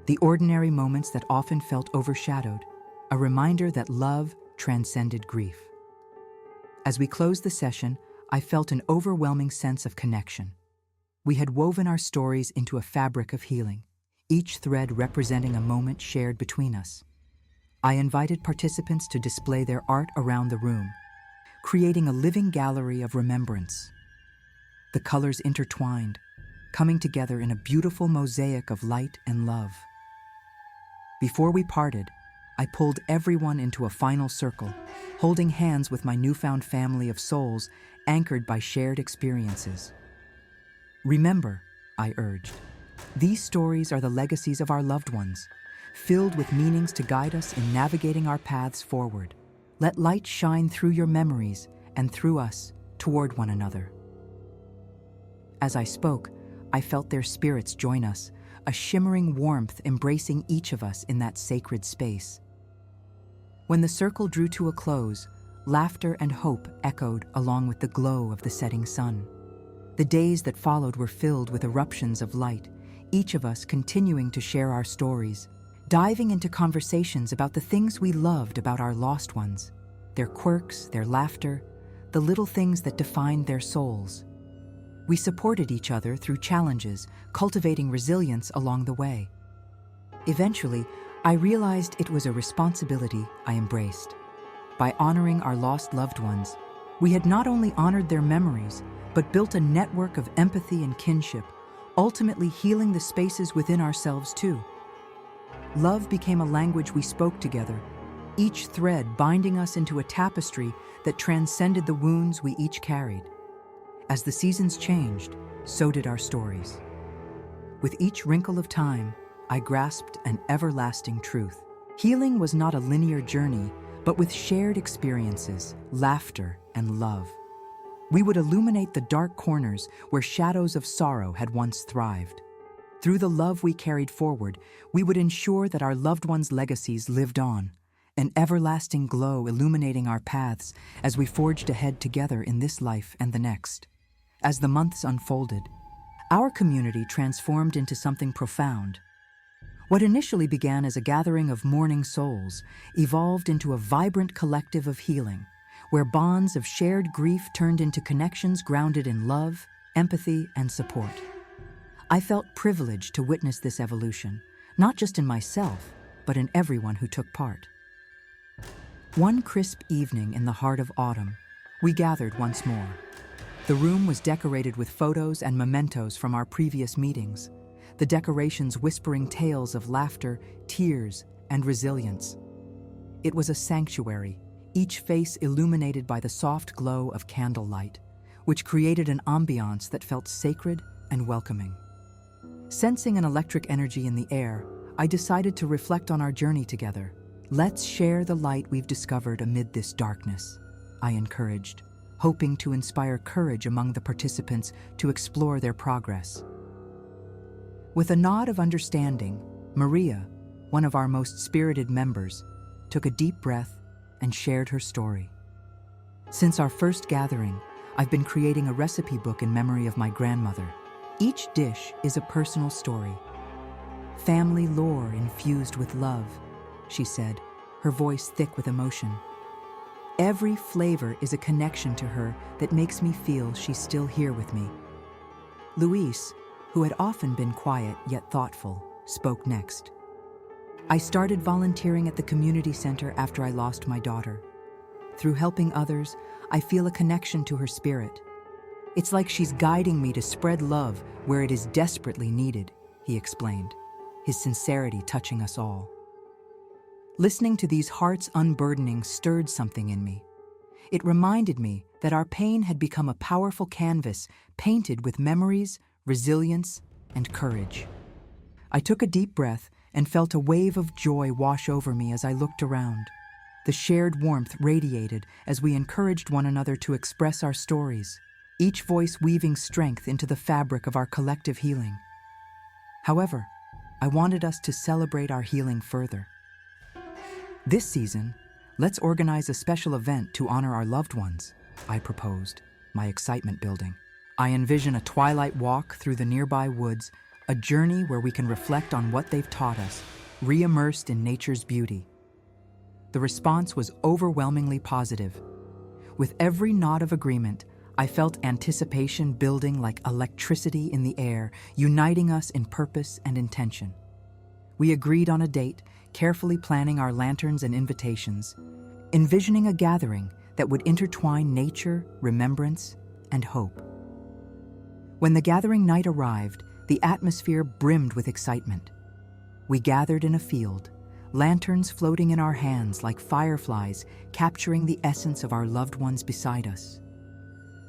The ordinary moments that often felt overshadowed, a reminder that love transcended grief. As we closed the session, I felt an overwhelming sense of connection. We had woven our stories into a fabric of healing, each thread representing a moment shared between us. I invited participants to display their art around the room, creating a living gallery of remembrance. The colors intertwined, coming together in a beautiful mosaic of light and love. Before we parted, I pulled everyone into a final circle, holding hands with my newfound family of souls anchored by shared experiences. "Remember," I urged, "these stories are the legacies of our loved ones, filled with meanings to guide us in navigating our paths forward. Let light shine through your memories and through us toward one another." As I spoke, I felt their spirits join us, a shimmering warmth embracing each of us in that sacred space. When the circle drew to a close, laughter and hope echoed along with the glow of the setting sun. The days that followed were filled with eruptions of light, each of us continuing to share our stories, diving into conversations about the things we loved about our lost ones, their quirks, their laughter, the little things that defined their souls. We supported each other through challenges, cultivating resilience along the way. Eventually, I realized it was a responsibility I embraced. By honoring our lost loved ones, we had not only honored their memories, but built a network of empathy and kinship, ultimately healing the spaces within ourselves too. Love became a language we spoke together, each thread binding us into a tapestry that transcended the wounds we each carried. As the seasons changed, so did our stories. With each wrinkle of time, I grasped an everlasting truth. Healing was not a linear journey, but with shared experiences, laughter, and love. We would illuminate the dark corners where shadows of sorrow had once thrived. Through the love we carried forward, we would ensure that our loved ones' legacies lived on, an everlasting glow illuminating our paths as we forged ahead together in this life and the next. As the months unfolded, our community transformed into something profound. What initially began as a gathering of mourning souls evolved into a vibrant collective of healing, where bonds of shared grief turned into connections grounded in love, empathy, and support. I felt privileged to witness this evolution, not just in myself, but in everyone who took part. One crisp evening in the heart of autumn, we gathered once more. The room was decorated with photos and mementos from our previous meetings, the decorations whispering tales of laughter, tears, and resilience. It was a sanctuary, each face illuminated by the soft glow of candlelight, which created an ambiance that felt sacred and welcoming. Sensing an electric energy in the air, I decided to reflect on our journey together. Let's share the light we've discovered amid this darkness, I encouraged, hoping to inspire courage among the participants to explore their progress. With a nod of understanding, Maria, one of our most spirited members, took a deep breath and shared her story. Since our first gathering, I've been creating a recipe book in memory of my grandmother. Each dish is a personal story. Family lore infused with love, she said, her voice thick with emotion. Every flavor is a connection to her that makes me feel she's still here with me. Luis, who had often been quiet yet thoughtful, spoke next. I started volunteering at the community center after I lost my daughter. Through helping others, I feel a connection to her spirit. It's like she's guiding me to spread love where it is desperately needed, he explained, his sincerity touching us all. Listening to these hearts unburdening stirred something in me. It reminded me that our pain had become a powerful canvas painted with memories, resilience, and courage. I took a deep breath and felt a wave of joy wash over me as I looked around. The shared warmth radiated as we encouraged one another to express our stories, each voice weaving strength into the fabric of our collective healing. However, I wanted us to celebrate our healing further. This season, let's organize a special event to honor our loved ones, I proposed, my excitement building. I envision a twilight walk through the nearby woods, a journey where we can reflect on what they've taught us, re-immersed in nature's beauty. The response was overwhelmingly positive. With every nod of agreement, I felt anticipation building like electricity in the air, uniting us in purpose and intention. We agreed on a date, carefully planning our lanterns and invitations, envisioning a gathering that would intertwine nature, remembrance, and hope. When the gathering night arrived, the atmosphere brimmed with excitement. We gathered in a field, lanterns floating in our hands like fireflies, capturing the essence of our loved ones beside us.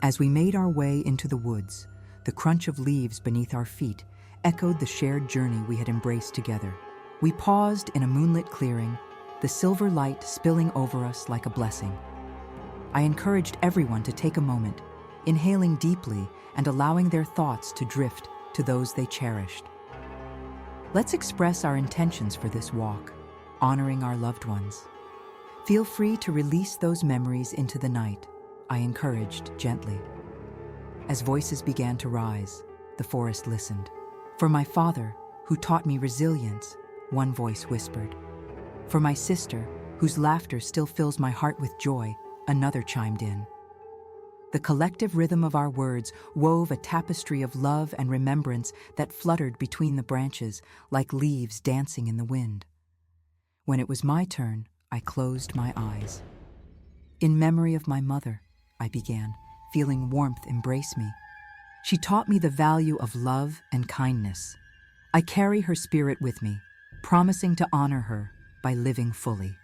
As we made our way into the woods, the crunch of leaves beneath our feet echoed the shared journey we had embraced together. We paused in a moonlit clearing, the silver light spilling over us like a blessing. I encouraged everyone to take a moment, inhaling deeply and allowing their thoughts to drift to those they cherished. Let's express our intentions for this walk, honoring our loved ones. Feel free to release those memories into the night, I encouraged gently. As voices began to rise, the forest listened. For my father, who taught me resilience, one voice whispered. For my sister, whose laughter still fills my heart with joy, another chimed in. The collective rhythm of our words wove a tapestry of love and remembrance that fluttered between the branches like leaves dancing in the wind. When it was my turn, I closed my eyes. In memory of my mother, I began, feeling warmth embrace me. She taught me the value of love and kindness. I carry her spirit with me, promising to honor her by living fully.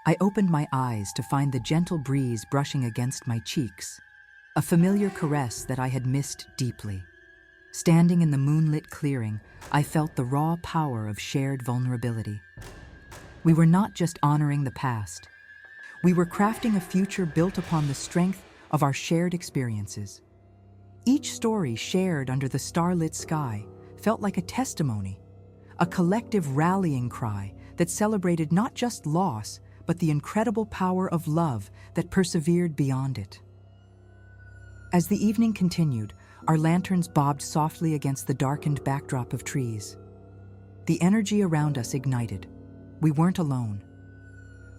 I opened my eyes to find the gentle breeze brushing against my cheeks, a familiar caress that I had missed deeply. Standing in the moonlit clearing, I felt the raw power of shared vulnerability. We were not just honoring the past. We were crafting a future built upon the strength of our shared experiences. Each story shared under the starlit sky felt like a testimony, a collective rallying cry that celebrated not just loss, but the incredible power of love that persevered beyond it. As the evening continued, our lanterns bobbed softly against the darkened backdrop of trees. The energy around us ignited. We weren't alone.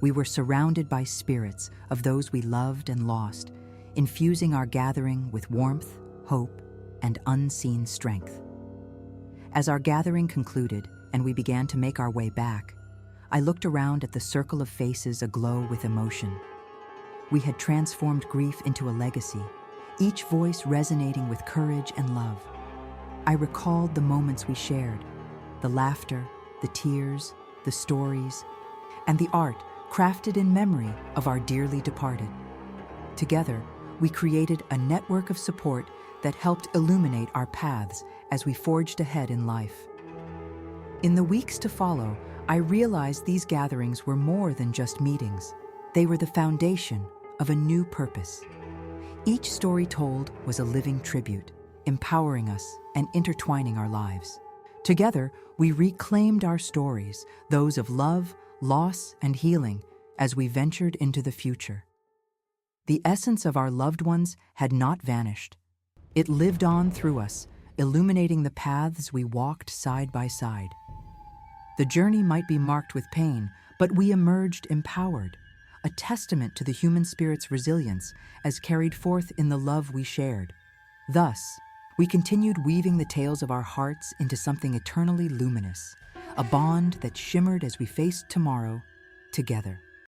We were surrounded by spirits of those we loved and lost, infusing our gathering with warmth, hope, and unseen strength. As our gathering concluded and we began to make our way back, I looked around at the circle of faces aglow with emotion. We had transformed grief into a legacy, each voice resonating with courage and love. I recalled the moments we shared, the laughter, the tears, the stories, and the art crafted in memory of our dearly departed. Together, we created a network of support that helped illuminate our paths as we forged ahead in life. In the weeks to follow, I realized these gatherings were more than just meetings. They were the foundation of a new purpose. Each story told was a living tribute, empowering us and intertwining our lives. Together, we reclaimed our stories, those of love, loss, and healing, as we ventured into the future. The essence of our loved ones had not vanished. It lived on through us, illuminating the paths we walked side by side. The journey might be marked with pain, but we emerged empowered, a testament to the human spirit's resilience as carried forth in the love we shared. Thus, we continued weaving the tales of our hearts into something eternally luminous, a bond that shimmered as we faced tomorrow together.